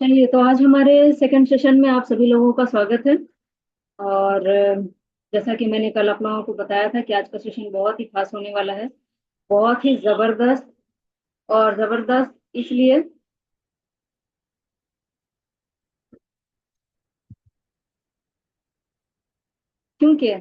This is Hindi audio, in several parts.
चलिए, तो आज हमारे सेकंड सेशन में आप सभी लोगों का स्वागत है। और जैसा कि मैंने कल आप लोगों को बताया था कि आज का सेशन बहुत ही खास होने वाला है। बहुत ही जबरदस्त। और जबरदस्त इसलिए क्योंकि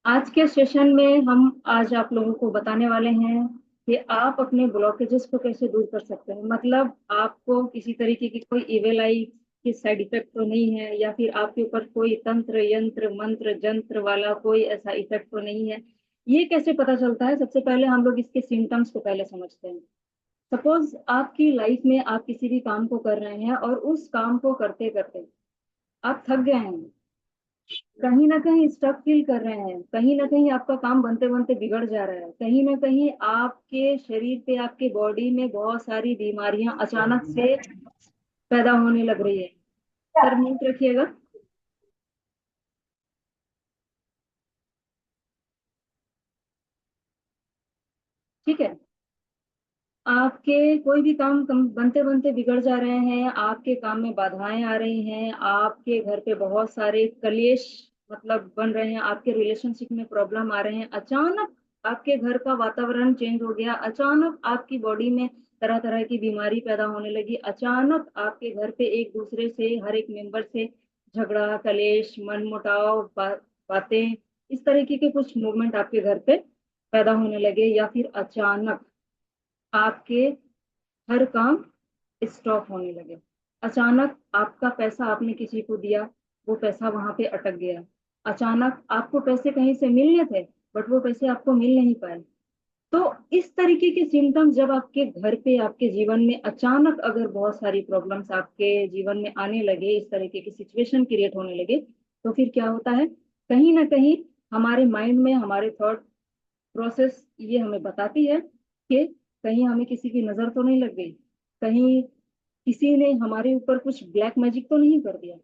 आज के सेशन में हम आज आप लोगों को बताने वाले हैं कि आप अपने ब्लॉकेजेस को कैसे दूर कर सकते हैं। मतलब आपको किसी तरीके की कोई इवेल आई की साइड इफेक्ट तो नहीं है, या फिर आपके ऊपर कोई तंत्र यंत्र मंत्र जंत्र वाला कोई ऐसा इफेक्ट तो नहीं है। ये कैसे पता चलता है? सबसे पहले हम लोग इसके सिम्टम्स को पहले समझते हैं। सपोज आपकी लाइफ में आप किसी भी काम को कर रहे हैं और उस काम को करते करते आप थक गए हैं, कहीं ना कहीं स्टक फील कर रहे हैं, कहीं ना कहीं आपका काम बनते बनते बिगड़ जा रहा है, कहीं ना कहीं आपके शरीर पे आपके बॉडी में बहुत सारी बीमारियां अचानक से पैदा होने लग रही है। सर म्यूट रखिएगा। ठीक है। आपके कोई भी काम बनते बनते बिगड़ जा रहे हैं, आपके काम में बाधाएं आ रही हैं, आपके घर पे बहुत सारे कलेश मतलब बन रहे हैं, आपके रिलेशनशिप में प्रॉब्लम आ रहे हैं, अचानक आपके घर का वातावरण चेंज हो गया, अचानक आपकी बॉडी में तरह तरह की बीमारी पैदा होने लगी, अचानक आपके घर पे एक दूसरे से हर एक मेंबर से झगड़ा कलेश मनमुटाव बातें, इस तरीके के कुछ मूवमेंट आपके घर पे पैदा होने लगे, या फिर अचानक आपके हर काम स्टॉप होने लगे, अचानक आपका पैसा आपने किसी को दिया, वो पैसा वहां पे अटक गया, अचानक आपको पैसे कहीं से मिलने थे बट वो पैसे आपको मिल नहीं पाए। तो इस तरीके के सिम्टम्स जब आपके घर पे आपके जीवन में अचानक अगर बहुत सारी प्रॉब्लम्स आपके जीवन में आने लगे, इस तरीके की सिचुएशन क्रिएट होने लगे, तो फिर क्या होता है? कहीं ना कहीं हमारे माइंड में हमारे थॉट प्रोसेस ये हमें बताती है कि कहीं हमें किसी की नजर तो नहीं लग गई, कहीं किसी ने हमारे ऊपर कुछ ब्लैक मैजिक तो नहीं कर दिया।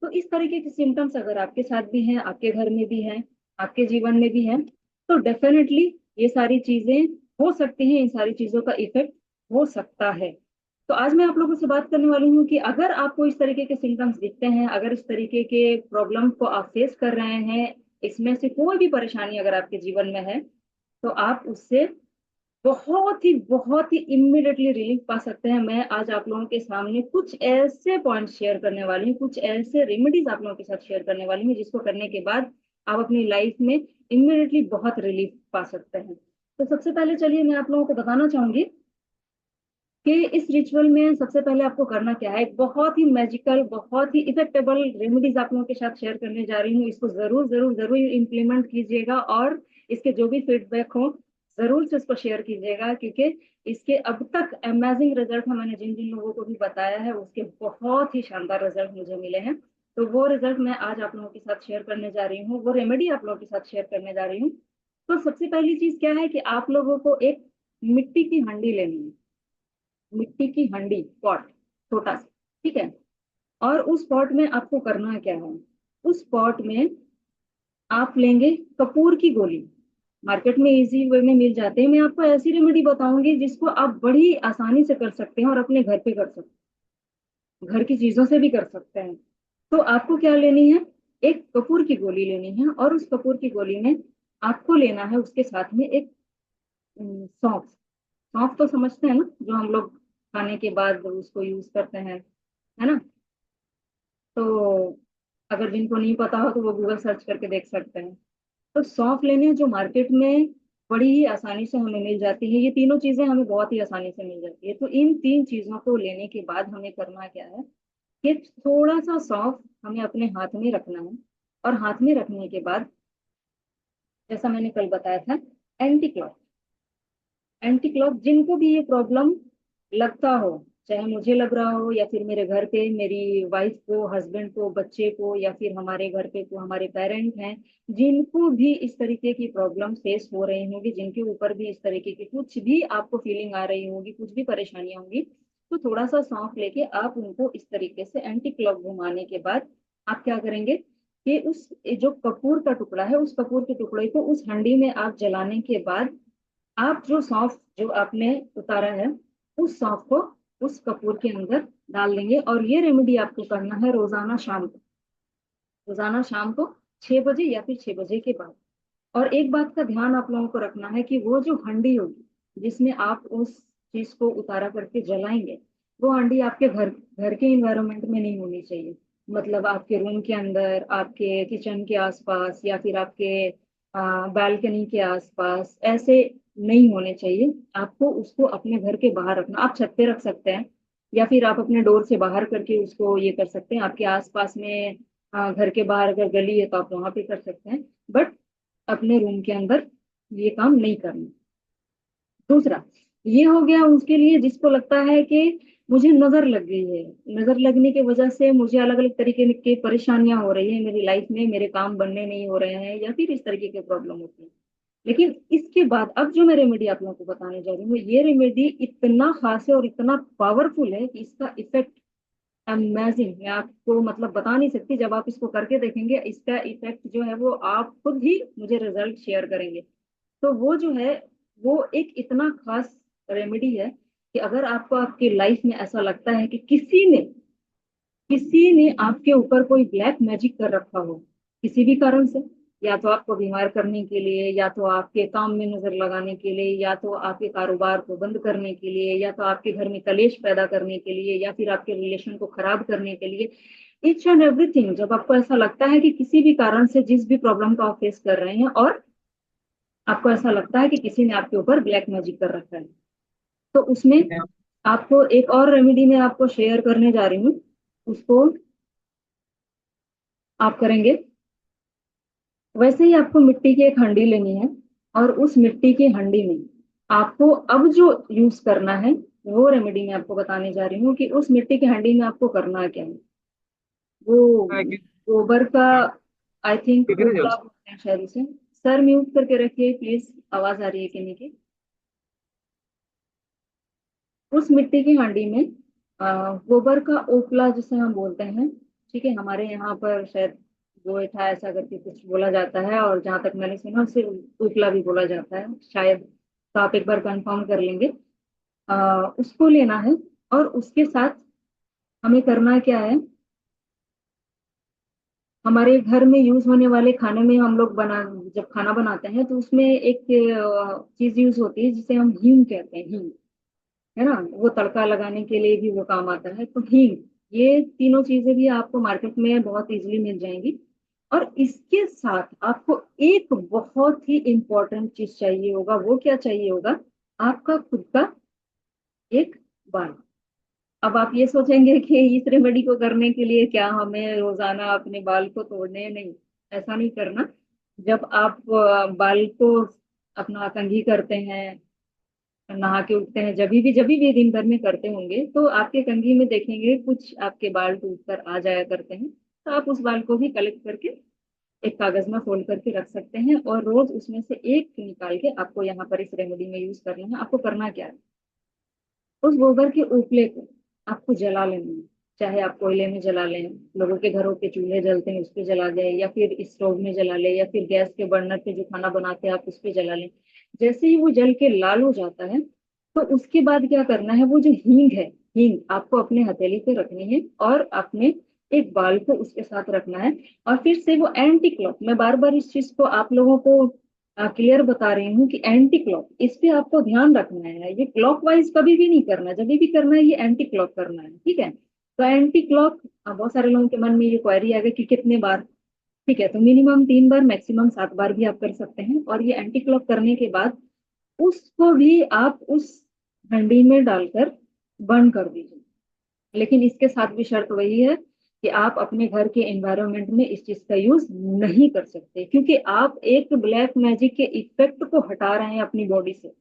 तो इस तरीके के सिम्टम्स अगर आपके साथ भी हैं, आपके घर में भी हैं, आपके जीवन में भी हैं, तो डेफिनेटली ये सारी चीजें हो सकती हैं, इन सारी चीजों का इफेक्ट हो सकता है। तो आज मैं आप लोगों से बात करने वाली हूँ कि अगर आपको इस तरीके के सिम्टम्स दिखते हैं, अगर इस तरीके के प्रॉब्लम को आप फेस कर रहे हैं, इसमें से कोई भी परेशानी अगर आपके जीवन में है, तो आप उससे बहुत ही इम्मिडिएटली रिलीफ पा सकते हैं। मैं आज आप लोगों के सामने कुछ ऐसे पॉइंट शेयर करने वाली हूँ, कुछ ऐसे रेमेडीज आप लोगों के साथ शेयर करने वाली हूँ, जिसको करने के बाद आप अपनी लाइफ में इम्मिडिएटली बहुत रिलीफ पा सकते हैं। तो सबसे पहले चलिए मैं आप लोगों को बताना चाहूंगी कि इस रिचुअल में सबसे पहले आपको करना क्या है। एक बहुत ही मैजिकल बहुत ही इफेक्टेबल रेमेडीज आप लोगों के साथ शेयर करने जा रही हूँ, इसको जरूर जरूर जरूर इम्प्लीमेंट कीजिएगा, और इसके जो भी फीडबैक हो जरूर से उसको शेयर कीजिएगा, क्योंकि इसके अब तक अमेजिंग रिजल्ट है। मैंने जिन जिन लोगों को भी बताया है उसके बहुत ही शानदार रिजल्ट मुझे मिले हैं। तो वो रिजल्ट मैं आज आप लोगों के साथ शेयर करने जा रही हूँ, वो रेमेडी आप लोगों के साथ शेयर करने जा रही हूँ। तो सबसे पहली चीज क्या है कि आप लोगों को एक मिट्टी की हांडी लेनी है। मिट्टी की हंडी पॉट, छोटा सा। ठीक है। और उस पॉट में आपको करना क्या है? उस पॉट में आप लेंगे कपूर की गोली। मार्केट में इजी वे में मिल जाते हैं। मैं आपको ऐसी रेमेडी बताऊंगी जिसको आप बड़ी आसानी से कर सकते हैं और अपने घर पे कर सकते हैं, घर की चीजों से भी कर सकते हैं। तो आपको क्या लेनी है? एक कपूर की गोली लेनी है, और उस कपूर की गोली में आपको लेना है उसके साथ में एक सौंफ। सौंफ तो समझते हैं ना, जो हम लोग खाने के बाद उसको यूज करते हैं, है ना? तो अगर जिनको नहीं पता हो तो वो गूगल सर्च करके देख सकते हैं। तो सौंफ लेने हैं जो मार्केट में बड़ी ही आसानी से हमें मिल जाती है। ये तीनों चीजें हमें बहुत ही आसानी से मिल जाती है। तो इन तीन चीजों को लेने के बाद हमें करना क्या है कि थोड़ा सा सौंफ हमें अपने हाथ में रखना है, और हाथ में रखने के बाद जैसा मैंने कल बताया था, एंटी क्लॉक। एंटी क्लॉक जिनको भी ये प्रॉब्लम लगता हो, चाहे मुझे लग रहा हो या फिर मेरे घर पे मेरी वाइफ को हस्बैंड को बच्चे को, या फिर हमारे घर पे को हमारे पेरेंट हैं, जिनको भी इस तरीके की प्रॉब्लम फेस हो रही होगी, जिनके ऊपर भी इस तरीके की कुछ भी आपको फीलिंग आ रही होगी, कुछ भी परेशानियां होंगी, तो थोड़ा सा सौंफ लेके आप उनको इस तरीके से एंटी क्लॉक घुमाने के बाद आप क्या करेंगे कि उस जो कपूर का टुकड़ा है, उस कपूर के टुकड़े को उस हंडी में आप जलाने के बाद आप जो सौंफ जो आपने उतारा है, उस सौंफ को उस कपूर के अंदर डाल देंगे। और ये रेमेडी आपको करना है रोजाना शाम को, रोजाना शाम को 6 बजे या फिर 6 बजे के बाद। और एक बात का ध्यान आप लोगों को रखना है कि वो जो हंडी होगी जिसमें आप उस चीज को उतारा करके जलाएंगे, वो हंडी आपके घर घर के इन्वायरमेंट में नहीं होनी चाहिए। मतलब आपके रूम के अंदर, आपके किचन के आसपास, या फिर आपके बालकनी के आसपास ऐसे नहीं होने चाहिए। आपको उसको अपने घर के बाहर रखना। आप छत पे रख सकते हैं, या फिर आप अपने डोर से बाहर करके उसको ये कर सकते हैं। आपके आसपास में घर के बाहर अगर गली है तो आप वहां पे कर सकते हैं, बट अपने रूम के अंदर ये काम नहीं करना। दूसरा, ये हो गया उसके लिए जिसको लगता है कि मुझे नजर लग गई है, नजर लगने की वजह से मुझे अलग अलग तरीके की परेशानियां हो रही है मेरी लाइफ में, मेरे काम बनने नहीं हो रहे हैं, या फिर इस तरीके के प्रॉब्लम होती है। लेकिन इसके बाद अब जो मैं रेमेडी आप लोगों को बताने जा रही हूँ, ये रेमेडी इतना खास है और इतना पावरफुल है कि इसका इफेक्ट अमेजिंग, मैं आपको मतलब बता नहीं सकती। जब आप इसको करके देखेंगे, इसका इफेक्ट जो है वो आप खुद ही मुझे रिजल्ट शेयर करेंगे। तो वो जो है, वो एक इतना खास रेमेडी है कि अगर आपको आपकी लाइफ में ऐसा लगता है कि किसी ने आपके ऊपर कोई ब्लैक मैजिक कर रखा हो किसी भी कारण से, या तो आपको बीमार करने के लिए, या तो आपके काम में नजर लगाने के लिए, या तो आपके कारोबार को बंद करने के लिए, या तो आपके घर में कलेश पैदा करने के लिए, या फिर आपके रिलेशन को खराब करने के लिए, ईच एंड एवरीथिंग। जब आपको ऐसा लगता है कि किसी भी कारण से जिस भी प्रॉब्लम का आप फेस कर रहे हैं, और आपको ऐसा लगता है कि किसी ने आपके ऊपर ब्लैक मैजिक कर रखा है, तो उसमें आपको एक और रेमेडी मैं आपको शेयर करने जा रही हूँ। उसको आप करेंगे, वैसे ही आपको मिट्टी की एक हांडी लेनी है, और उस मिट्टी की हांडी में आपको अब जो यूज करना है, वो रेमेडी मैं आपको बताने जा रही हूँ कि उस मिट्टी की हांडी में आपको करना क्या है। वो गोबर का, आई थिंक उपला बोलते हैं शायद उसे। सर म्यूट करके रखिए प्लीज, आवाज आ रही है किन्हीं की। उस मिट्टी की हांडी में गोबर का उपला जिसे हम बोलते हैं, ठीक है, हमारे यहाँ पर शायद गोईठा ऐसा करके कुछ बोला जाता है, और जहां तक मैंने सुना उसे उपला भी बोला जाता है शायद। तो आप एक बार कंफर्म कर लेंगे। उसको लेना है, और उसके साथ हमें करना क्या है, हमारे घर में यूज होने वाले खाने में हम लोग जब खाना बनाते हैं तो उसमें एक चीज यूज होती है जिसे हम हींग कहते हैं, हींग, है ना। वो तड़का लगाने के लिए भी वो काम आता है, तो हींग। ये तीनों चीजें भी आपको मार्केट में बहुत इजीली मिल जाएंगी। और इसके साथ आपको एक बहुत ही इंपॉर्टेंट चीज चाहिए होगा। वो क्या चाहिए होगा? आपका खुद का एक बाल। अब आप ये सोचेंगे कि इस रेमेडी को करने के लिए क्या हमें रोजाना अपने बाल को तोड़ने हैं? नहीं, ऐसा नहीं करना। जब आप बाल को अपना कंघी करते हैं, नहा के उठते हैं, जब भी दिन भर में करते होंगे, तो आपके कंघी में देखेंगे कुछ आपके बाल टूट कर आ जाया करते हैं। तो आप उस बाल को भी कलेक्ट करके एक कागज में फोल्ड करके रख सकते हैं, और रोज उसमें से एक निकाल के आपको यहाँ पर इस रेमेडी में यूज करना है। आपको करना क्या है, उस गोबर के उपले को आपको जला लेना है। चाहे आप कोयले में जला लें, लोगों के घरों के चूल्हे जलते हैं उस पे जला दें, या फिर स्टोव में जला लें, या फिर गैस के बर्नर पे जो खाना बनाते हैं आप उस पे जला लें। जैसे ही वो जल के लाल हो जाता है, तो उसके बाद क्या करना है, वो जो हींग है, हींग आपको अपने हथेली पे रखनी है, और अपने एक बाल को उसके साथ रखना है। और फिर से वो एंटी क्लॉक, मैं बार बार इस चीज को आप लोगों को क्लियर बता रही हूँ कि एंटी क्लॉक, इस पे आपको ध्यान रखना है। ये क्लॉक वाइज कभी भी नहीं करना, जब भी करना है ये एंटी क्लॉक करना है, ठीक है। तो एंटी क्लॉक, बहुत सारे लोगों के मन में ये क्वेरी आएगा कि कितने बार। ठीक है, तो मिनिमम 3 बार, मैक्सिमम 7 बार भी आप कर सकते हैं। और ये एंटी क्लॉक करने के बाद उसको भी आप उस हंडी में डालकर बंद कर दीजिए। लेकिन इसके साथ भी शर्त वही है कि आप अपने घर के एनवायरनमेंट में इस चीज का यूज नहीं कर सकते, क्योंकि आप एक ब्लैक मैजिक के इफेक्ट को हटा रहे हैं अपनी बॉडी से,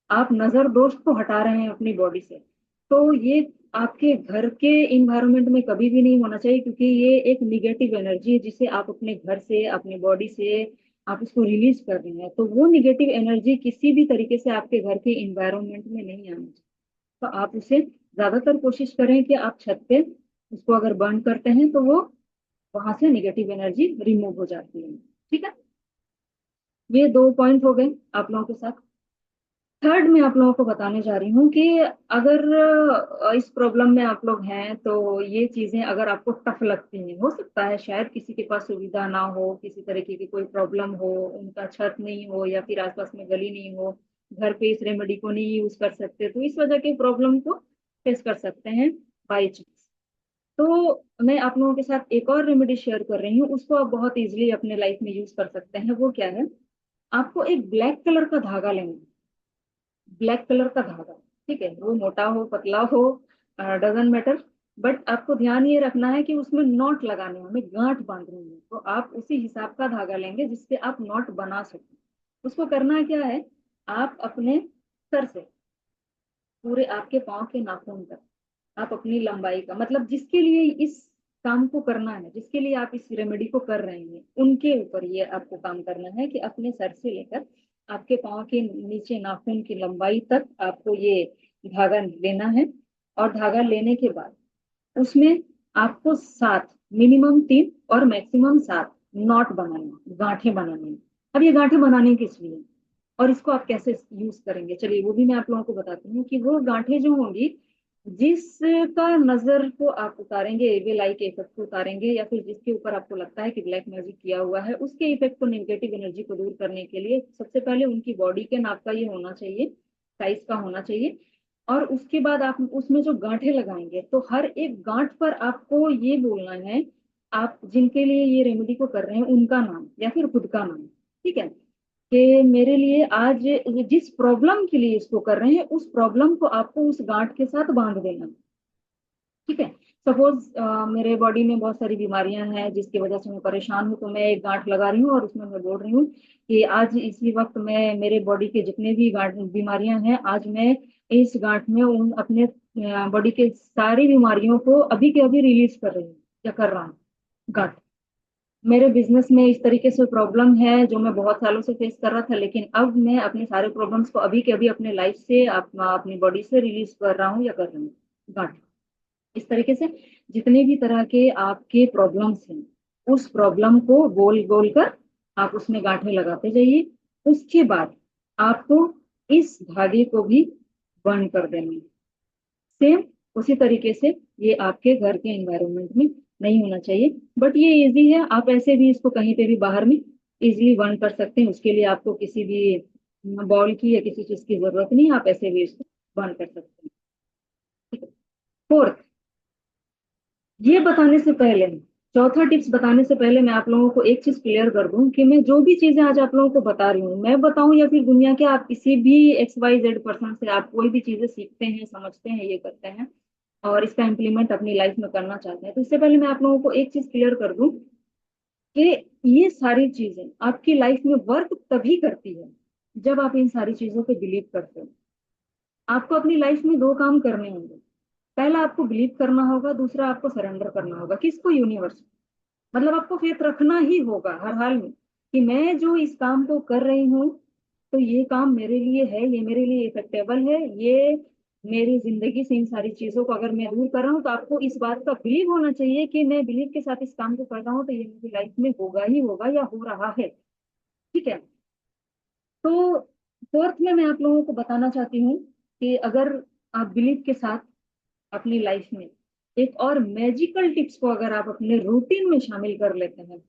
आप नजर दोष को हटा रहे हैं अपनी बॉडी से। तो ये आपके घर के इन्वायरमेंट में कभी भी नहीं होना चाहिए, क्योंकि ये एक निगेटिव एनर्जी है जिसे आप अपने घर से, अपनी बॉडी से आप उसको रिलीज कर रहे हैं। तो वो निगेटिव एनर्जी किसी भी तरीके से आपके घर के इन्वायरमेंट में नहीं आनी चाहिए। तो आप उसे ज्यादातर कोशिश करें कि आप छत पे उसको अगर बर्न करते हैं तो वो वहां से निगेटिव एनर्जी रिमूव हो जाती है। ठीक है, ये 2 पॉइंट हो गए आप लोगों के साथ। थर्ड मैं आप लोगों को बताने जा रही हूँ कि अगर इस प्रॉब्लम में आप लोग हैं तो ये चीजें अगर आपको टफ लगती हैं, हो सकता है शायद किसी के पास सुविधा ना हो, किसी तरीके की कोई प्रॉब्लम हो, उनका छत नहीं हो या फिर आसपास में गली नहीं हो, घर पे इस रेमेडी को नहीं यूज कर सकते, तो इस वजह के प्रॉब्लम को फेस कर सकते हैं बाई चांस। तो मैं आप लोगों के साथ एक और रेमेडी शेयर कर रही हूँ, उसको आप बहुत इजीली अपने लाइफ में यूज कर सकते हैं। वो क्या है, आपको एक ब्लैक कलर का धागा लेना है। ब्लैक कलर का धागा, ठीक है, वो मोटा हो पतला हो, डजंट मैटर, बट आपको ध्यान ये रखना है कि उसमें नॉट लगाने हैं, हमें गांठ बांधनी है, तो आप उसी हिसाब का धागा लेंगे जिससे आप नॉट बना सकें। उसको करना क्या है, आप अपने सर से पूरे आपके पाँव के नाखून तक, आप अपनी लंबाई का मतलब जिसके लिए इस काम को करना है, जिसके लिए आप इस रेमेडी को कर रहे हैं, उनके ऊपर ये आपको काम करना है कि अपने सर से लेकर आपके पाँव के नीचे नाखून की लंबाई तक आपको ये धागा लेना है। और धागा लेने के बाद उसमें आपको 7, मिनिमम 3 और मैक्सिमम 7 नॉट बनाने, गांठें बनानी है। अब ये गांठें बनाने किस लिए और इसको आप कैसे यूज करेंगे, चलिए वो भी मैं आप लोगों को बताती हूँ कि वो गांठें जो होंगी, जिसका नजर को आप उतारेंगे, एविल आई के इफेक्ट को उतारेंगे, या फिर जिसके ऊपर आपको लगता है कि ब्लैक मैजिक किया हुआ है, उसके इफेक्ट को, नेगेटिव एनर्जी को दूर करने के लिए सबसे पहले उनकी बॉडी के नाप का ये होना चाहिए, साइज का होना चाहिए। और उसके बाद आप उसमें जो गांठें लगाएंगे, तो हर एक गांठ पर आपको ये बोलना है, आप जिनके लिए ये रेमेडी को कर रहे हैं उनका नाम या फिर खुद का नाम, ठीक है, कि मेरे लिए आज ये जिस प्रॉब्लम के लिए इसको कर रहे हैं, उस प्रॉब्लम को आपको उस गांठ के साथ बांध देना, ठीक है। सपोज मेरे बॉडी में बहुत सारी बीमारियां हैं जिसकी वजह से मैं परेशान हूँ, तो मैं एक गांठ लगा रही हूँ और उसमें मैं बोल रही हूँ कि आज इसी वक्त मैं, मेरे बॉडी के जितने भी गांठ बीमारियां हैं, आज मैं इस गांठ में उन अपने बॉडी के सारी बीमारियों को अभी के अभी रिलीज कर रही हूँ या कर रहा हूँ। गांठ, मेरे बिजनेस में इस तरीके से प्रॉब्लम है जो मैं बहुत सालों से फेस कर रहा था, लेकिन अब मैं अपने सारे प्रॉब्लम्स को अभी के अभी अपने लाइफ से, अपनी बॉडी से रिलीज कर रहा हूँ या कर रही हूँ। गांठ, इस तरीके से जितने भी तरह के आपके प्रॉब्लम्स हैं, उस प्रॉब्लम को गोल गोल कर आप उसमें गांठें लगाते जाइए। उसके बाद आपको इस धागे को भी बंद कर देना है। सेम उसी तरीके से ये आपके घर के एनवायरनमेंट में नहीं होना चाहिए, बट ये इजी है, आप ऐसे भी इसको कहीं पे भी बाहर में इजीली बर्न कर सकते हैं। उसके लिए आपको किसी भी बॉल की या किसी चीज की जरूरत नहीं, आप ऐसे भी इसको बर्न कर सकते हैं, ठीक है। फोर्थ, ये बताने से पहले, चौथा टिप्स बताने से पहले मैं आप लोगों को एक चीज क्लियर कर दूं कि मैं जो भी चीजें आज आप लोगों को बता रही हूँ, मैं बताऊं या फिर दुनिया के आप किसी भी XYZ पर्सन से आप कोई भी चीजें सीखते हैं, समझते हैं, ये करते हैं और इसका इम्प्लीमेंट अपनी लाइफ में करना चाहते हैं, तो इससे पहले मैं आप लोगों को एक चीज क्लियर कर दूं कि ये सारी चीजें आपकी लाइफ में वर्क तभी करती है जब आप इन सारी चीजों पे बिलीव करते हो। आपको अपनी लाइफ में दो काम करने होंगे, पहला आपको बिलीव करना होगा, दूसरा आपको सरेंडर करना होगा। किसको? यूनिवर्स। मतलब आपको फेथ रखना ही होगा हर हाल में कि मैं जो इस काम को कर रही हूँ, तो ये काम मेरे लिए है, ये मेरे लिए इफेक्टेबल है, ये मेरी जिंदगी से इन सारी चीजों को अगर मैं दूर कर रहा हूँ, तो आपको इस बात का बिलीव होना चाहिए कि मैं बिलीव के साथ इस काम को कर रहा हूँ, तो ये मेरी लाइफ में होगा ही होगा या हो रहा है, ठीक है। तो फोर्थ में मैं आप लोगों को बताना चाहती हूँ कि अगर आप बिलीव के साथ अपनी लाइफ में एक और मैजिकल टिप्स को अगर आप अपने रूटीन में शामिल कर लेते हैं,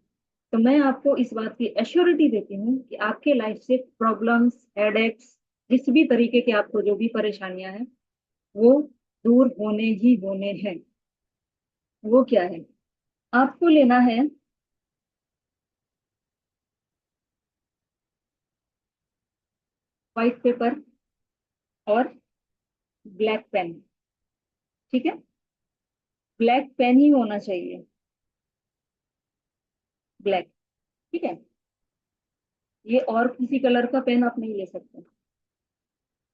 तो मैं आपको इस बात की एश्योरिटी देती हूँ कि आपके लाइफ से प्रॉब्लम्स, हेडेक्स, जिस भी तरीके के आपको जो भी परेशानियां हैं, वो दूर होने ही होने हैं। वो क्या है, आपको लेना है व्हाइट पेपर और ब्लैक पेन, ठीक है, ब्लैक पेन ही होना चाहिए, ब्लैक, ठीक है। ये और किसी कलर का पेन आप नहीं ले सकते।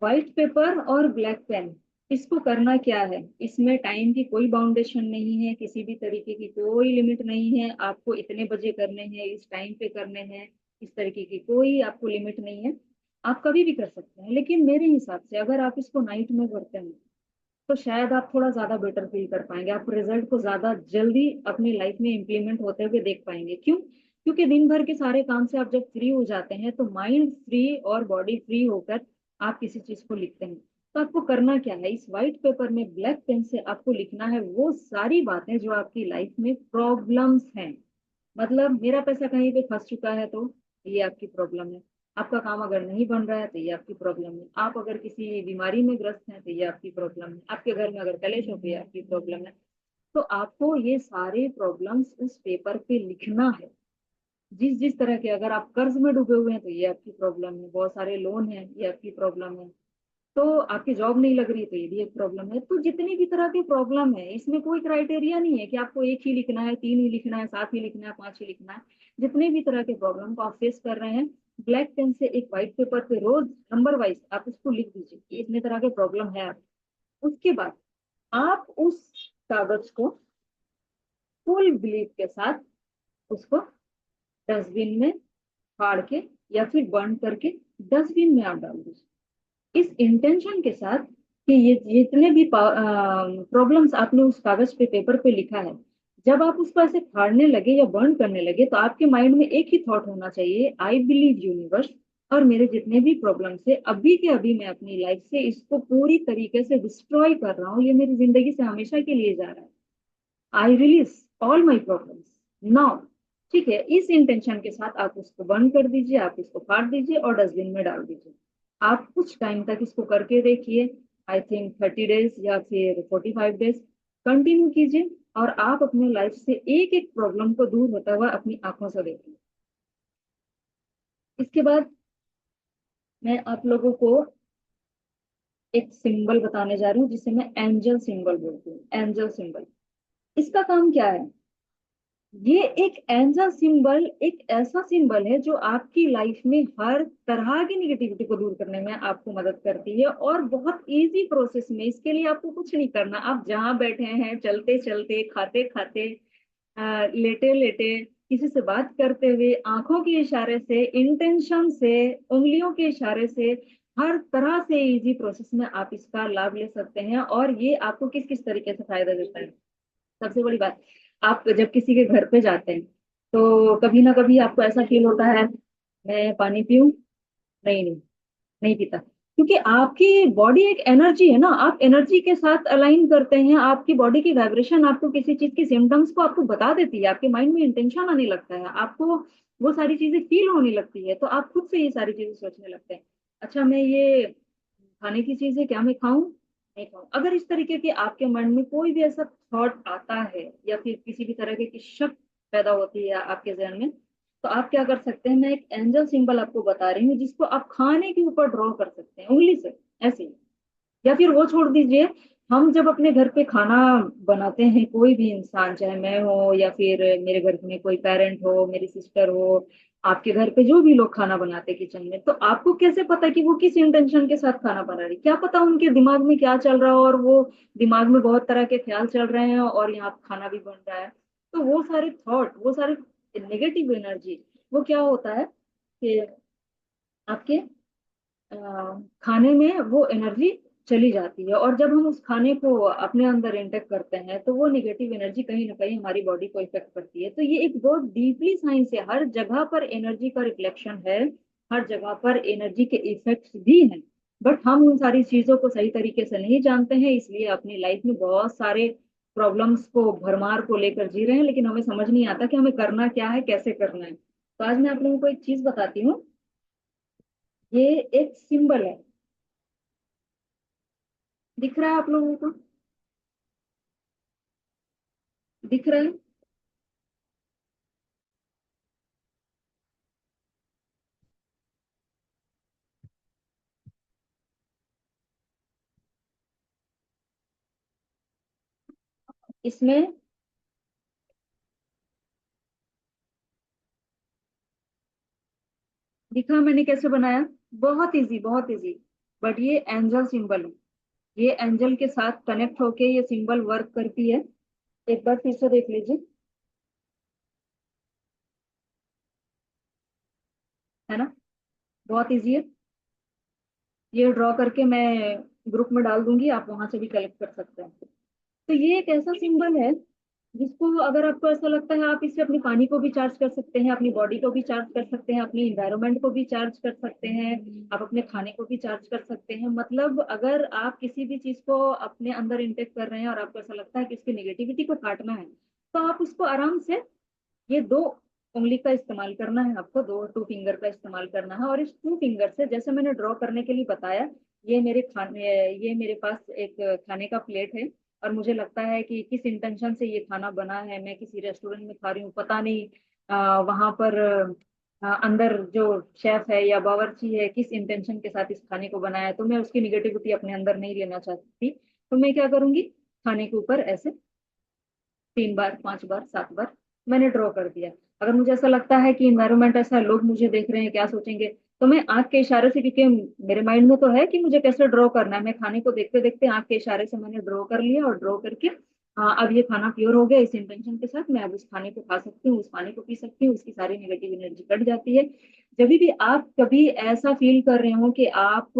व्हाइट पेपर और ब्लैक पेन, इसको करना क्या है, इसमें टाइम की कोई बाउंडेशन नहीं है, किसी भी तरीके की कोई लिमिट नहीं है, आपको इतने बजे करने हैं, इस टाइम पे करने हैं, इस तरीके की कोई आपको लिमिट नहीं है, आप कभी भी कर सकते हैं। लेकिन मेरे हिसाब से अगर आप इसको नाइट में करते हैं, तो शायद आप थोड़ा ज्यादा बेटर फील कर पाएंगे, आप रिजल्ट को ज्यादा जल्दी अपनी लाइफ में इम्प्लीमेंट होते हुए देख पाएंगे। क्यों? क्योंकि दिन भर के सारे काम से आप जब फ्री हो जाते हैं, तो माइंड फ्री और बॉडी फ्री होकर आप किसी चीज को लिखते हैं, तो आपको करना क्या है, इस व्हाइट पेपर में ब्लैक पेन से आपको लिखना है वो सारी बातें जो आपकी लाइफ में प्रॉब्लम्स हैं। मतलब मेरा पैसा कहीं पे फंस चुका है तो ये आपकी प्रॉब्लम है। आपका काम अगर नहीं बन रहा है तो ये आपकी प्रॉब्लम है। आप अगर किसी बीमारी में ग्रस्त हैं तो ये आपकी प्रॉब्लम है। आपके घर में अगर कलेश हो तो ये आपकी प्रॉब्लम है। तो आपको ये सारे प्रॉब्लम्स उस पेपर पे लिखना है। जिस जिस तरह के, अगर आप कर्ज में डूबे हुए हैं तो ये आपकी प्रॉब्लम है, बहुत सारे लोन है ये आपकी प्रॉब्लम है, तो आपकी जॉब नहीं लग रही तो ये भी एक प्रॉब्लम है। तो जितनी भी तरह की प्रॉब्लम है इसमें कोई क्राइटेरिया नहीं है कि आपको एक ही लिखना है, तीन ही लिखना है, सात ही लिखना है, पांच ही लिखना है। जितने भी तरह के प्रॉब्लम को आप फेस कर रहे हैं, ब्लैक पेन से एक व्हाइट पेपर पे रोज नंबर वाइज आप उसको लिख दीजिए कि इतने तरह के प्रॉब्लम है आप। उसके बाद आप उस कागज को फुल बिलीव के साथ उसको डस्टबिन में फाड़ के या फिर बर्न करके डस्टबिन में आप डाल दीजिए, इस इंटेंशन के साथ कि ये जितने भी प्रॉब्लम्स आपने उस कागज पे पेपर पे लिखा है, जब आप उसको ऐसे फाड़ने लगे या बर्न करने लगे तो आपके माइंड में एक ही थॉट होना चाहिए, आई बिलीव यूनिवर्स, और मेरे जितने भी प्रॉब्लम्स है अभी के अभी मैं अपनी लाइफ से इसको पूरी तरीके से डिस्ट्रॉय कर रहा हूँ, ये मेरी जिंदगी से हमेशा के लिए जा रहा है। I release all my problems now. ठीक है, इस इंटेंशन के साथ आप उसको बंद कर दीजिए, आप इसको फाड़ दीजिए और डस्टबिन में डाल दीजिए। आप कुछ टाइम तक इसको करके देखिए, आई थिंक 30 डेज या फिर 45 डेज कंटिन्यू कीजिए, और आप अपने लाइफ से एक एक प्रॉब्लम को दूर होता हुआ अपनी आंखों से देखिए। इसके बाद मैं आप लोगों को एक सिंबल बताने जा रही हूँ जिसे मैं एंजल सिंबल बोलती हूँ। एंजल सिंबल, इसका काम क्या है? ये एक एंजल सिंबल एक ऐसा सिंबल है जो आपकी लाइफ में हर तरह की निगेटिविटी को दूर करने में आपको मदद करती है, और बहुत इजी प्रोसेस में। इसके लिए आपको कुछ नहीं करना, आप जहां बैठे हैं, चलते चलते, खाते खाते, लेटे लेटे, किसी से बात करते हुए, आंखों के इशारे से, इंटेंशन से, उंगलियों के इशारे से, हर तरह से इजी प्रोसेस में आप इसका लाभ ले सकते हैं। और ये आपको किस किस तरीके से फायदा देता है? सबसे बड़ी बात, आप जब किसी के घर पे जाते हैं तो कभी ना कभी आपको ऐसा फील होता है, मैं पानी पीऊं? नहीं नहीं, नहीं पीता। क्योंकि आपकी बॉडी एक एनर्जी है ना, आप एनर्जी के साथ अलाइन करते हैं। आपकी बॉडी की वाइब्रेशन आपको किसी चीज की सिम्टम्स को आपको बता देती है, आपके माइंड में इंटेंशन आने लगता है, आपको वो सारी चीजें फील होने लगती है, तो आप खुद से ये सारी चीजें सोचने लगते हैं, अच्छा मैं ये खाने की चीज है, क्या मैं खाऊं नहीं खाऊं? अगर इस तरीके के आपके मन में कोई भी ऐसा थॉट आता है या फिर किसी भी तरह की शक पैदा होती है आपके जहन में, तो आप क्या कर सकते हैं, मैं एक एंजल सिंबल आपको बता रही हूँ जिसको आप खाने के ऊपर ड्रॉ कर सकते हैं उंगली से, ऐसे ही। या फिर वो छोड़ दीजिए, हम जब अपने घर पे खाना बनाते हैं, कोई भी इंसान, चाहे मैं हो या फिर मेरे घर में कोई पेरेंट हो, मेरी सिस्टर हो, आपके घर पे जो भी लोग खाना बनाते हैं किचन में, तो आपको कैसे पता कि वो किस इंटेंशन के साथ खाना बना रही? क्या पता उनके दिमाग में क्या चल रहा हो, और वो दिमाग में बहुत तरह के ख्याल चल रहे हैं और यहाँ खाना भी बन रहा है। तो वो सारे थॉट, वो सारे नेगेटिव एनर्जी, वो क्या होता है कि आपके खाने में वो एनर्जी चली जाती है, और जब हम उस खाने को अपने अंदर इंटेक करते हैं तो वो निगेटिव एनर्जी कहीं ना कहीं हमारी बॉडी को इफेक्ट करती है। तो ये एक बहुत डीपली साइंस है, हर जगह पर एनर्जी का रिफ्लेक्शन है, हर जगह पर एनर्जी के इफेक्ट्स भी हैं। बट हम उन सारी चीजों को सही तरीके से नहीं जानते हैं, इसलिए अपनी लाइफ में बहुत सारे प्रॉब्लम्स को, भरमार को लेकर जी रहे हैं, लेकिन हमें समझ नहीं आता कि हमें करना क्या है, कैसे करना है। तो आज मैं आप लोगों को एक चीज बताती हूँ, ये एक सिंबल है, दिख रहा है आप लोगों को? दिख रहा है? इसमें दिखा मैंने कैसे बनाया? बहुत इजी, बहुत इजी। बट ये एंजल सिंबल है, ये एंजल के साथ कनेक्ट होके ये सिंबल वर्क करती है। एक बार फिर से देख लीजिए, है ना? बहुत इजी है। ये ड्रॉ करके मैं ग्रुप में डाल दूंगी, आप वहां से भी कलेक्ट कर सकते हैं। तो ये एक ऐसा सिंबल है जिसको अगर आपको ऐसा लगता है आप इससे अपने पानी को भी चार्ज कर सकते हैं, अपनी बॉडी को भी चार्ज कर सकते हैं, अपनी इन्वायरमेंट को भी चार्ज कर सकते हैं, आप अपने खाने को भी चार्ज कर सकते हैं। मतलब अगर आप किसी भी चीज को अपने अंदर इंटेक कर रहे हैं और आपको ऐसा लगता है कि इसकी निगेटिविटी को काटना है, तो आप उसको आराम से, ये दो उंगली का इस्तेमाल करना है आपको, दो टू फिंगर का इस्तेमाल करना है, और इस टू फिंगर से जैसे मैंने ड्रॉ करने के लिए बताया, ये मेरे पास एक खाने का प्लेट है, और मुझे लगता है कि किस इंटेंशन से ये खाना बना है, मैं किसी रेस्टोरेंट में खा रही हूँ, पता नहीं वहां पर अंदर जो शेफ है या बावर्ची है किस इंटेंशन के साथ इस खाने को बनाया है, तो मैं उसकी निगेटिविटी अपने अंदर नहीं लेना चाहती। तो मैं क्या करूंगी, खाने के ऊपर ऐसे 3 बार, 5 बार, 7 बार मैंने ड्रॉ कर दिया। अगर मुझे ऐसा लगता है कि इन्वायरमेंट ऐसा है, लोग मुझे देख रहे हैं, क्या सोचेंगे, तो मैं आंख के इशारे से, क्योंकि मेरे माइंड में तो है कि मुझे कैसे ड्रॉ करना है, मैं खाने को देखते देखते आंख के इशारे से मैंने ड्रॉ कर लिया, और ड्रॉ करके अब ये खाना प्योर हो गया, इस इंटेंशन के साथ मैं अब उस खाने को खा सकती हूँ, उस पानी को पी सकती हूँ, उसकी सारी नेगेटिव एनर्जी कट जाती है। जब भी आप कभी ऐसा फील कर रहे हो कि आप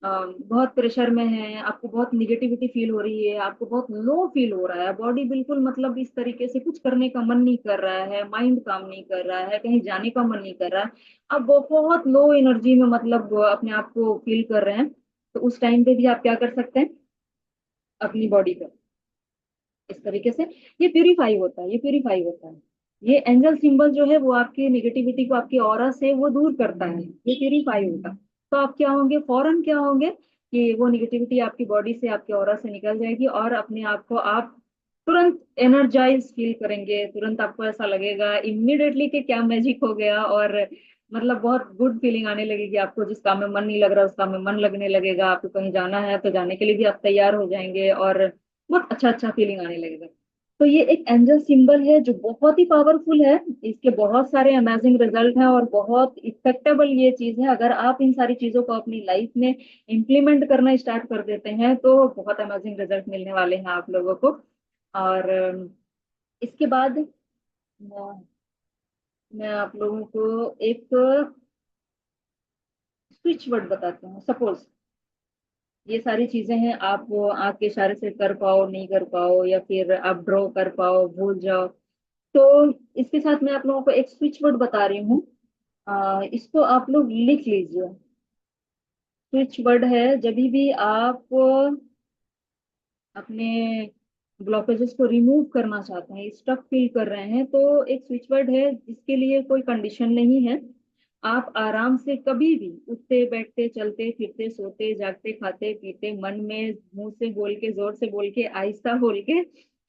बहुत प्रेशर में है, आपको बहुत निगेटिविटी फील हो रही है, आपको बहुत लो फील हो रहा है, बॉडी बिल्कुल मतलब इस तरीके से कुछ करने का मन नहीं कर रहा है, माइंड काम नहीं कर रहा है, कहीं जाने का मन नहीं कर रहा है, आप बहुत लो एनर्जी में मतलब अपने आप को फील कर रहे हैं, तो उस टाइम पे भी आप क्या कर सकते हैं, अपनी बॉडी को इस तरीके से, ये प्यूरिफाई होता है, ये प्यूरिफाई होता है। ये एंजल सिंबल जो है वो आपकी निगेटिविटी को आपकी ऑरा से वो दूर करता है, ये प्यूरिफाई होगा। तो आप क्या होंगे, फौरन क्या होंगे कि वो निगेटिविटी आपकी बॉडी से, आपके ऑरा से निकल जाएगी, और अपने आप को आप तुरंत एनर्जाइज फील करेंगे, तुरंत आपको ऐसा लगेगा इमिडिएटली कि क्या मैजिक हो गया, और मतलब बहुत गुड फीलिंग आने लगेगी आपको, जिस काम में मन नहीं लग रहा उस काम में मन लगने लगेगा, आपको कहीं जाना है तो जाने के लिए भी आप तैयार हो जाएंगे, और बहुत अच्छा अच्छा फीलिंग आने लगेगा। तो ये एक एंजल सिंबल है जो बहुत ही पावरफुल है, इसके बहुत सारे अमेजिंग रिजल्ट हैं, और बहुत इफेक्टेबल ये चीज है। अगर आप इन सारी चीजों को अपनी लाइफ में इम्प्लीमेंट करना स्टार्ट कर देते हैं तो बहुत अमेजिंग रिजल्ट मिलने वाले हैं आप लोगों को। और इसके बाद मैं आप लोगों को एक स्विच वर्ड बताती हूँ। सपोज ये सारी चीजें हैं, आप वो आंख के इशारे से कर पाओ, नहीं कर पाओ, या फिर आप ड्रॉ कर पाओ, भूल जाओ, तो इसके साथ मैं आप लोगों को एक स्विच वर्ड बता रही हूँ, इसको आप लोग लिख लीजिए। स्विच वर्ड है, जब भी आप अपने ब्लॉकेजेस को रिमूव करना चाहते हैं, स्टक फील कर रहे हैं, तो एक स्विच वर्ड है जिसके लिए कोई कंडीशन नहीं है। आप आराम से कभी भी उठते बैठते चलते फिरते सोते जागते खाते पीते मन में मुंह से बोल के, जोर से बोल के, आहिस्ता बोल के,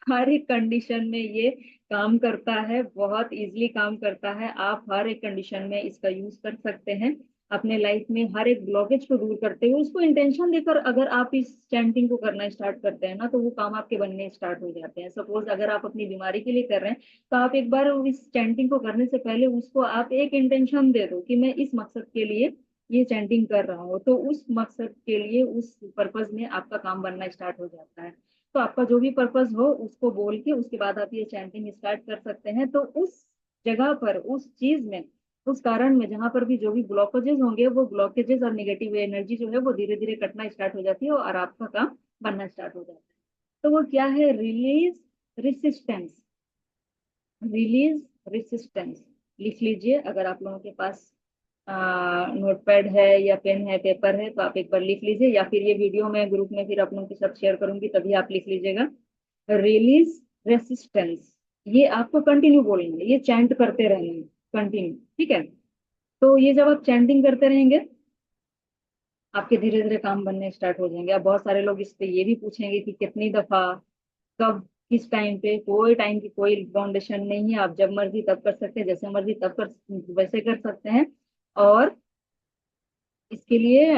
हर एक कंडीशन में ये काम करता है, बहुत इजीली काम करता है। आप हर एक कंडीशन में इसका यूज कर सकते हैं अपने लाइफ में, हर एक ब्लॉकेज को दूर करते हुए। उसको इंटेंशन देकर अगर आप इस चैंटिंग को करना स्टार्ट करते हैं ना, तो वो काम आपके बनने स्टार्ट हो जाते हैं। सपोज अगर आप अपनी बीमारी के लिए कर रहे हैं, तो आप एक बार इस चैंटिंग को करने से पहले उसको आप एक इंटेंशन दे दो कि मैं इस मकसद के लिए ये चैंटिंग कर रहा हूँ, तो उस मकसद के लिए, उस पर्पज में आपका काम बनना स्टार्ट हो जाता है। तो आपका जो भी पर्पज हो उसको बोल के उसके बाद आप ये चैंटिंग स्टार्ट कर सकते हैं। तो उस जगह पर, उस चीज में, उस कारण में जहां पर भी जो भी ब्लॉकेजेस होंगे, वो ब्लॉकेजेस और नेगेटिव एनर्जी जो है वो धीरे धीरे कटना स्टार्ट हो जाती है, और आपका काम बनना स्टार्ट हो जाता है। तो वो क्या है, रिलीज रेसिस्टेंस, रिलीज रेसिस्टेंस। लिख लीजिए, अगर आप लोगों के पास नोटपैड है या पेन है, पेपर है, तो आप एक बार लिख लीजिए, या फिर ये वीडियो मैं ग्रुप में फिर आप लोगों के साथ शेयर करूंगी, तभी आप लिख लीजिएगा। रिलीज रेसिस्टेंस, ये आपको कंटिन्यू बोलना है, ये चैंट करते रहना है कंटिन्यू, ठीक है। तो ये जब आप चैंटिंग करते रहेंगे, आपके धीरे धीरे काम बनने स्टार्ट हो जाएंगे। अब बहुत सारे लोग इस पे ये भी पूछेंगे कि कितनी दफा, कब, किस टाइम पे, कोई टाइम की कोई बाउंडेशन नहीं है, आप जब मर्जी तब कर सकते हैं, जैसे मर्जी तब कर, वैसे कर सकते हैं। और इसके लिए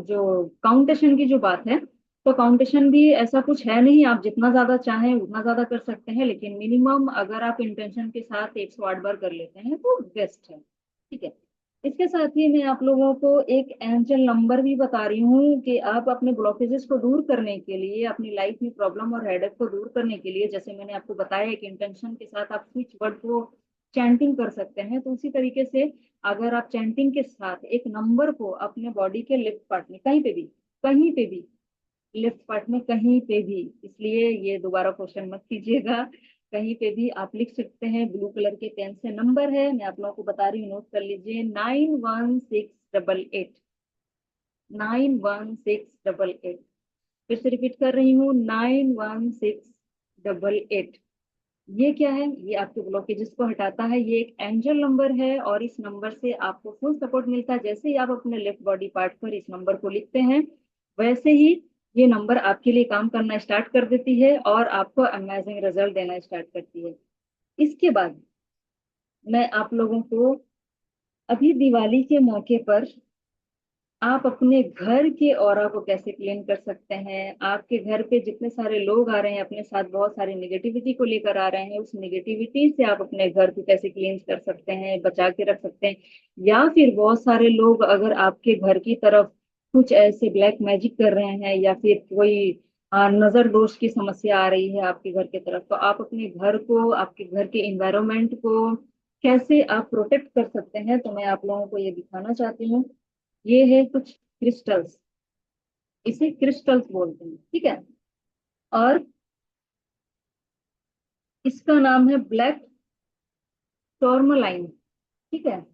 जो काउंटेशन की जो बात है, तो काउंटेशन भी ऐसा कुछ है नहीं, आप जितना ज्यादा चाहें उतना ज्यादा कर सकते हैं, लेकिन मिनिमम अगर आप इंटेंशन के साथ 108 बार कर लेते हैं तो बेस्ट है, ठीक है। इसके साथ ही मैं आप लोगों को एक एंजल नंबर भी बता रही हूँ कि आप अपने ब्लॉकेजेस को दूर करने के लिए, अपनी लाइफ में प्रॉब्लम और हेडेक को दूर करने के लिए, जैसे मैंने आपको बताया एक इंटेंशन के साथ आप स्विच वर्ड को चैंटिंग कर सकते हैं, तो उसी तरीके से अगर आप चैंटिंग के साथ एक नंबर को अपने बॉडी के लेफ्ट पार्ट में, कहीं पे भी, कहीं पे भी लेफ्ट पार्ट में कहीं पे भी, इसलिए ये दोबारा क्वेश्चन मत कीजिएगा। कहीं पे भी आप लिख सकते हैं, ब्लू कलर के पेन से नंबर है, मैं आप लोगों को बता रही हूँ, नोट कर लीजिए, 91688। 91688। फिर से रिपीट कर रही हूँ, 91688। ये क्या है? ये आपके ब्लॉकेजेस को हटाता है, ये एक एंजल नंबर है, और इस नंबर से आपको फुल सपोर्ट मिलता है। जैसे ही आप अपने लेफ्ट बॉडी पार्ट पर इस नंबर को लिखते हैं, वैसे ही ये नंबर आपके लिए काम करना स्टार्ट कर देती है और आपको अमेजिंग रिजल्ट देना स्टार्ट करती है। इसके बाद मैं आप लोगों को अभी दिवाली के मौके पर आप अपने घर के ऑरा को कैसे क्लीन कर सकते हैं, आपके घर पे जितने सारे लोग आ रहे हैं अपने साथ, बहुत सारी निगेटिविटी को लेकर आ रहे हैं, उस निगेटिविटी से आप अपने घर को कैसे क्लीन कर सकते हैं, बचा के रख सकते हैं। या फिर बहुत सारे लोग अगर आपके घर की तरफ कुछ ऐसे ब्लैक मैजिक कर रहे हैं, या फिर कोई नजर दोष की समस्या आ रही है आपके घर की तरफ, तो आप अपने घर को, आपके घर के इन्वायरमेंट को कैसे आप प्रोटेक्ट कर सकते हैं, तो मैं आप लोगों को ये दिखाना चाहती हूँ। ये है कुछ क्रिस्टल्स, इसे क्रिस्टल्स बोलते हैं, ठीक है। और इसका नाम है ब्लैक टोरमलाइन, ठीक है।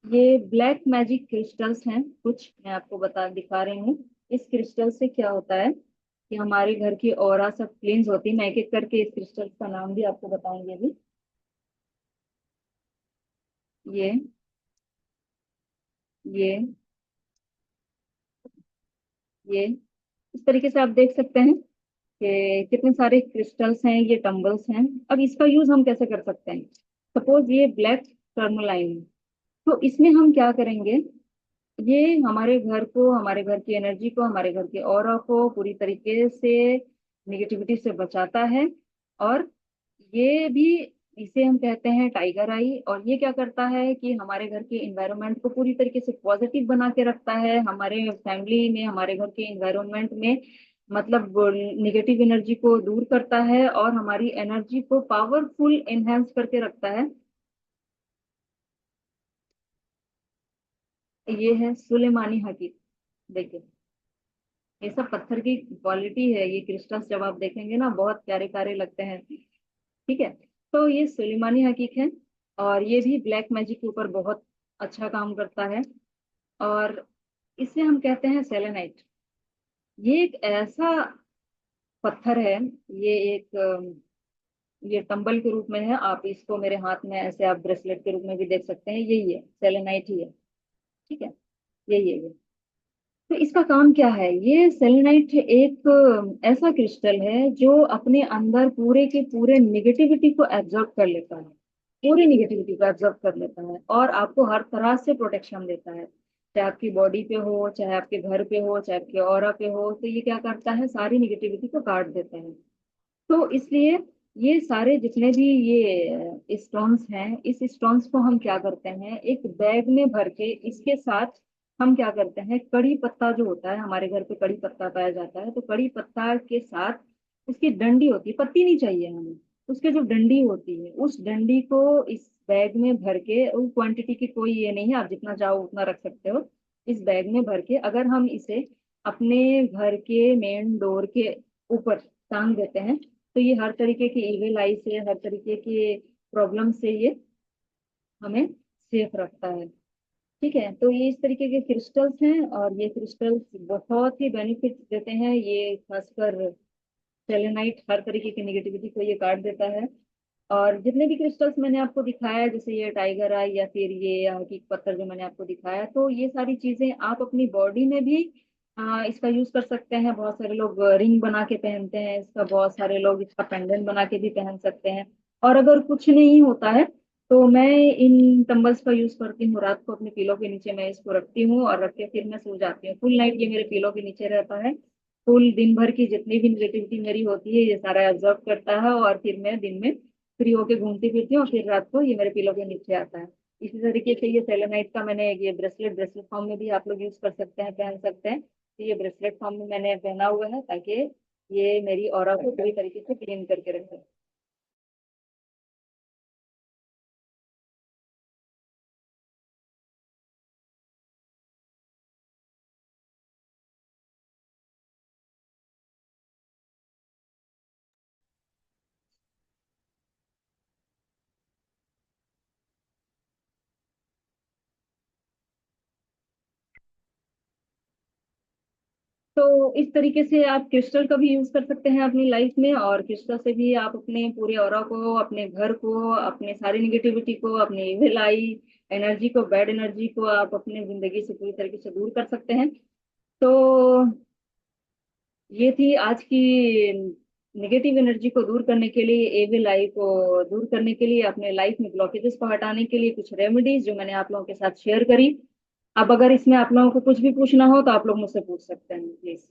ये ब्लैक मैजिक क्रिस्टल्स हैं कुछ, मैं आपको बता दिखा रही हूँ। इस क्रिस्टल से क्या होता है कि हमारे घर की ऑरा सब क्लींस होती है। मैं एक एक करके इस क्रिस्टल्स का नाम भी आपको बताऊंगी अभी। ये ये ये इस तरीके से आप देख सकते हैं कि कितने सारे क्रिस्टल्स हैं, ये टम्बल्स हैं। अब इसका यूज हम कैसे कर सकते हैं? सपोज ये ब्लैक टर्मलाइन है, तो इसमें हम क्या करेंगे, ये हमारे घर को, हमारे घर की एनर्जी को, हमारे घर के ऑरा को पूरी तरीके से निगेटिविटी से बचाता है। और ये भी, इसे हम कहते हैं टाइगर आई, और ये क्या करता है कि हमारे घर के इन्वायरमेंट को पूरी तरीके से पॉजिटिव बना के रखता है, हमारे फैमिली में, हमारे घर के इन्वायरमेंट में, मतलब निगेटिव एनर्जी को दूर करता है और हमारी एनर्जी को पावरफुल एनहेंस करके रखता है। ये है सुलेमानी हकीक, देखिए, ये सब पत्थर की क्वालिटी है, ये क्रिस्टल्स जब आप देखेंगे ना बहुत प्यारे प्यारे लगते हैं, ठीक है। तो ये सुलेमानी हकीक है, और ये भी ब्लैक मैजिक के ऊपर बहुत अच्छा काम करता है। और इसे हम कहते हैं सेलेनाइट। ये एक ऐसा पत्थर है, ये एक ये टंबल के रूप में है, आप इसको मेरे हाथ में ऐसे आप ब्रेसलेट के रूप में भी देख सकते हैं, यही है, सेलेनाइट ही है, ठीक है। यही है ये। तो इसका काम क्या है? ये सेलेनाइट एक ऐसा क्रिस्टल है जो अपने अंदर पूरे के पूरे निगेटिविटी को एब्जॉर्ब कर लेता है, पूरी निगेटिविटी को एब्जॉर्ब कर लेता है, और आपको हर तरह से प्रोटेक्शन देता है। चाहे आपकी बॉडी पे हो, चाहे आपके घर पे हो, चाहे आपके ऑरा पे हो, तो ये क्या करता है, सारी निगेटिविटी को काट देता है। तो इसलिए ये सारे जितने भी ये स्टोन्स हैं, इस स्टोन्स को हम क्या करते हैं, एक बैग में भर के इसके साथ हम क्या करते हैं, कड़ी पत्ता जो होता है, हमारे घर पे कड़ी पत्ता पाया जाता है, तो कड़ी पत्ता के साथ उसकी डंडी होती है, पत्ती नहीं चाहिए हमें, उसके जो डंडी होती है, उस डंडी को इस बैग में भर के, उस क्वांटिटी की कोई ये नहीं है, आप जितना चाहो उतना रख सकते हो। इस बैग में भर के अगर हम इसे अपने घर के मेन डोर के ऊपर टांग देते हैं, तो ये हर तरीके की इविल आई से, हर तरीके की प्रॉब्लम से ये हमें सेफ रखता है, ठीक है। तो ये इस तरीके के क्रिस्टल्स हैं, और ये क्रिस्टल्स बहुत ही बेनिफिट देते हैं, ये खासकर सेलेनाइट हर तरीके की निगेटिविटी को ये काट देता है। और जितने भी क्रिस्टल्स मैंने आपको दिखाया, जैसे ये टाइगर आई या फिर ये हकीक पत्थर जो मैंने आपको दिखाया, तो ये सारी चीजें आप अपनी बॉडी में भी इसका यूज कर सकते हैं। बहुत सारे लोग रिंग बना के पहनते हैं इसका, बहुत सारे लोग इसका पेंडेंट बना के भी पहन सकते हैं। और अगर कुछ नहीं होता है, तो मैं इन टम्बल्स का यूज करती हूँ, रात को अपने पिलो के नीचे मैं इसको रखती हूँ, और रख के फिर मैं सो जाती हूँ। फुल नाइट ये मेरे पिलो के नीचे रहता है, फुल दिन भर की जितनी भी निगेटिविटी मेरी होती है ये सारा एब्जॉर्ब करता है, और फिर मैं दिन में फ्री होके घूमती फिरती हूँ, और फिर रात को ये मेरे पिलो के नीचे आता है। इसी तरीके से ये सेलेनाइट का मैंने ये ब्रेसलेट, ब्रेसलेट फॉर्म में भी आप लोग यूज कर सकते हैं, पहन सकते हैं। तो ये ब्रेसलेट फॉर्म में मैंने पहना हुआ है, ताकि ये मेरी ऑरा को पूरी तरीके से क्लीन करके रखे। तो इस तरीके से आप क्रिस्टल का भी यूज कर सकते हैं अपनी लाइफ में, और क्रिस्टल से भी आप अपने पूरे ऑरा को, अपने घर को, अपने सारी निगेटिविटी को, अपने इविल आई एनर्जी को, बैड एनर्जी को आप अपने जिंदगी से पूरी तरीके से दूर कर सकते हैं। तो ये थी आज की नेगेटिव एनर्जी को दूर करने के लिए, एविल आई को दूर करने के लिए, अपने लाइफ में ब्लॉकेजेस को हटाने के लिए कुछ रेमेडीज जो मैंने आप लोगों के साथ शेयर करी। अब अगर इसमें आप लोगों को कुछ भी पूछना हो तो आप लोग मुझसे पूछ सकते हैं प्लीज।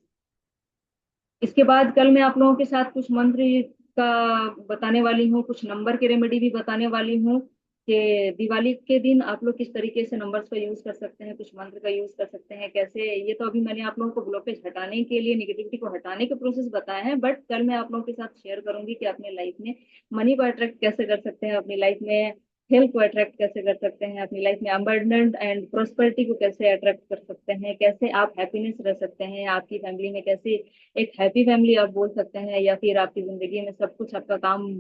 इसके बाद कल मैं आप लोगों के साथ कुछ मंत्र का बताने वाली हूँ, कुछ नंबर के रेमेडी भी बताने वाली हूँ कि दिवाली के दिन आप लोग किस तरीके से नंबर्स का यूज कर सकते हैं, कुछ मंत्र का यूज कर सकते हैं कैसे। ये तो अभी मैंने आप लोगों को ब्लॉकेज हटाने के लिए, निगेटिविटी को हटाने के प्रोसेस बताए हैं, बट कल मैं आप लोगों के साथ शेयर करूंगी कि अपने लाइफ में मनी को अट्रैक्ट कैसे कर सकते हैं, अपनी लाइफ में हेल्थ को अट्रैक्ट कैसे कर सकते हैं, अपनी लाइफ में अबंडेंट एंड प्रोस्पेरिटी को कैसे अट्रैक्ट कर सकते हैं, कैसे आप हैप्पीनेस रह सकते हैं आपकी फैमिली में, कैसे एक हैप्पी फैमिली आप बोल सकते हैं, या फिर आपकी जिंदगी में सब कुछ आपका काम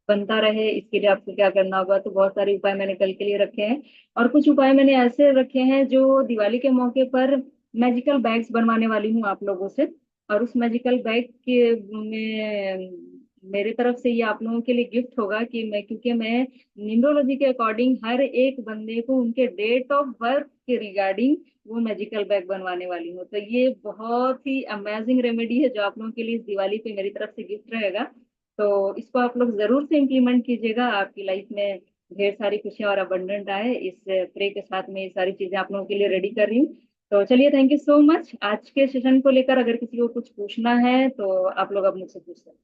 बनता रहे, इसके लिए आपको क्या करना होगा। तो बहुत सारे उपाय मैंने कल के लिए रखे हैं, और कुछ उपाय मैंने ऐसे रखे हैं जो दिवाली के मौके पर मैजिकल बैग्स बनवाने वाली हूँ आप लोगों से। और उस मैजिकल बैग के में मेरे तरफ से ये आप लोगों के लिए गिफ्ट होगा कि मैं, क्योंकि मैं न्यूमरोलॉजी के अकॉर्डिंग हर एक बंदे को उनके डेट ऑफ बर्थ के रिगार्डिंग वो मैजिकल बैग बनवाने वाली हूँ। तो ये बहुत ही अमेजिंग रेमेडी है जो आप लोगों के लिए इस दिवाली पे मेरी तरफ से गिफ्ट रहेगा। तो इसको आप लोग जरूर से इम्प्लीमेंट कीजिएगा, आपकी लाइफ में ढेर सारी खुशियां और अबंडेंट आए। इस प्रे के साथ में ये सारी चीजें आप लोगों के लिए रेडी कर रही हूँ। तो चलिए, थैंक यू सो मच। आज के सेशन को लेकर अगर किसी को कुछ पूछना है तो आप लोग अब मुझसे पूछ सकते हैं।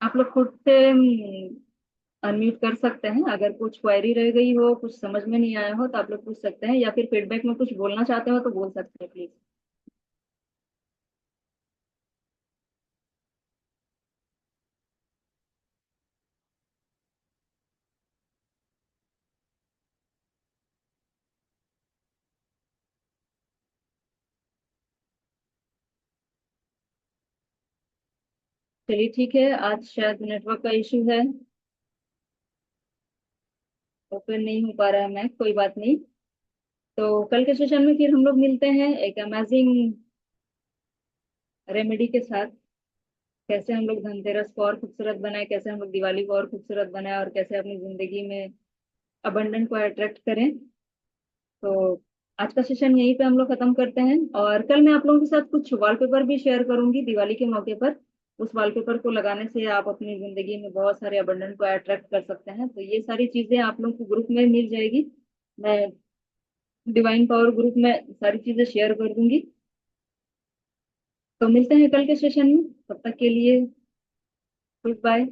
आप लोग खुद से अनम्यूट कर सकते हैं, अगर कुछ क्वेरी रह गई हो, कुछ समझ में नहीं आया हो तो आप लोग पूछ सकते हैं, या फिर फीडबैक में कुछ बोलना चाहते हो तो बोल सकते हैं प्लीज। चलिए ठीक है, आज शायद नेटवर्क का इशू है, ओपन नहीं हो पा रहा है, मैं कोई बात नहीं। तो कल के सेशन में फिर हम लोग मिलते हैं एक अमेजिंग रेमेडी के साथ। कैसे हम लोग धनतेरस को और खूबसूरत बनाए, कैसे हम लोग दिवाली को और खूबसूरत बनाए, और कैसे अपनी जिंदगी में अबंडेंट को अट्रैक्ट करें। तो आज का सेशन यहीं पे हम लोग खत्म करते हैं, और कल मैं आप लोगों के साथ कुछ वॉलपेपर भी शेयर करूंगी दिवाली के मौके पर। उस वॉलपेपर को लगाने से आप अपनी जिंदगी में बहुत सारे अबंडेंट को अट्रैक्ट कर सकते हैं। तो ये सारी चीजें आप लोगों को ग्रुप में मिल जाएगी, मैं डिवाइन पावर ग्रुप में सारी चीजें शेयर कर दूंगी। तो मिलते हैं कल के सेशन में, तब तक के लिए गुड बाय।